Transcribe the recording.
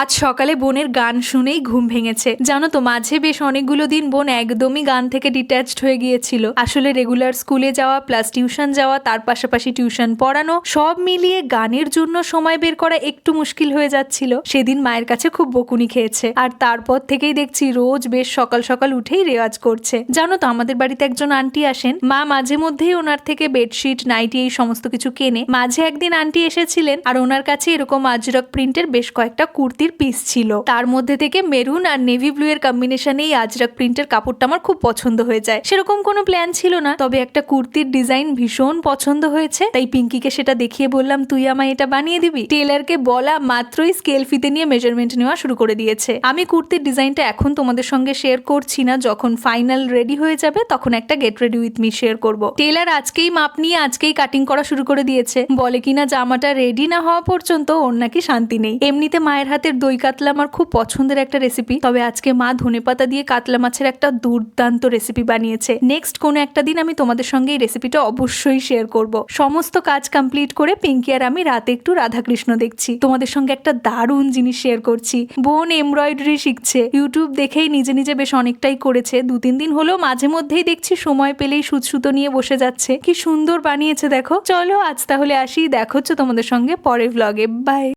আজ সকালে বোনের গান শুনেই ঘুম ভেঙেছে। জানো তো, মাঝে বেশ অনেকগুলো দিন বোন একদমই গান থেকে ডিট্যাচড হয়ে গিয়েছিল। আসলে রেগুলার স্কুলে যাওয়া প্লাস টিউশন যাওয়া, তার পাশাপাশি টিউশন পড়ানো, সব মিলিয়ে গানের জন্য সময় বের করা একটু মুশকিল হয়ে যাচ্ছিল। সেদিন মায়ের কাছে খুব বকুনি খেয়েছে, আর তারপর থেকেই দেখছি রোজ বেশ সকাল সকাল উঠেই রেওয়াজ করছে। জানো তো, আমাদের বাড়িতে একজন আন্টি আসেন, মা মাঝে মধ্যেই ওনার থেকে বেডশিট, নাইটি এই সমস্ত কিছু কেনে। মাঝে একদিন আন্টি এসেছিলেন, আর ওনার কাছে এরকম আজরক প্রিন্টের বেশ কয়েকটা কুর্তি পিস ছিল। তার মধ্যে থেকে মেরুন আর নেভি ব্লু এর কম্বিনেশনে এই আজরাক প্রিন্টের কাপড়টা আমার খুব পছন্দ হয়ে যায়। সেরকম কোনো প্ল্যান ছিল না, তবে একটা কুর্তির ডিজাইন ভীষণ পছন্দ হয়েছে, তাই পিঙ্কিকে সেটা দেখিয়ে বললাম, তুই আমায় এটা বানিয়ে দিবি। টেলারকে বলা মাত্রই স্কেল ফিতে নিয়ে মেজারমেন্ট নেওয়া শুরু করে দিয়েছে। আমি কুর্তির ডিজাইনটা এখন তোমাদের সঙ্গে শেয়ার করছি না, যখন ফাইনাল রেডি হয়ে যাবে তখন একটা get ready with me share করব। টেলার আজকেই মাপ নিয়ে আজকেই কাটিং করা শুরু করে দিয়েছে। বলে কিনা জামাটা রেডি না হওয়া পর্যন্ত ওর নাকি শান্তি নেই। এমনিতে মায়ের হাতের দই কাতলা আমার খুব পছন্দের একটা রেসিপি, তবে আজকে মা ধনেপাতা দিয়ে কাতলা মাছের একটা দুর্দান্ত রেসিপি বানিয়েছে। নেক্সট কোনো একটা দিন আমি তোমাদের সঙ্গে এই রেসিপিটা অবশ্যই শেয়ার করব। সমস্ত কাজ কমপ্লিট করে পিঙ্কি আর আমি রাতে একটু রাধাকৃষ্ণ দেখছি। তোমাদের সঙ্গে একটা দারুণ জিনিস শেয়ার করছি। বোন এমব্রয়ডারি শিখছে, ইউটিউব দেখেই নিজে নিজে বেশ অনেকটাই করেছে। 2-3 দিন হলো মাঝে মধ্যেই দেখছি সময় পেলেই সুতো নিয়ে বসে যাচ্ছে। কি সুন্দর বানিয়েছে দেখো। চলো আজ তাহলে আসি, দেখা হচ্ছে তোমাদের সঙ্গে পরের ব্লগে। বাই।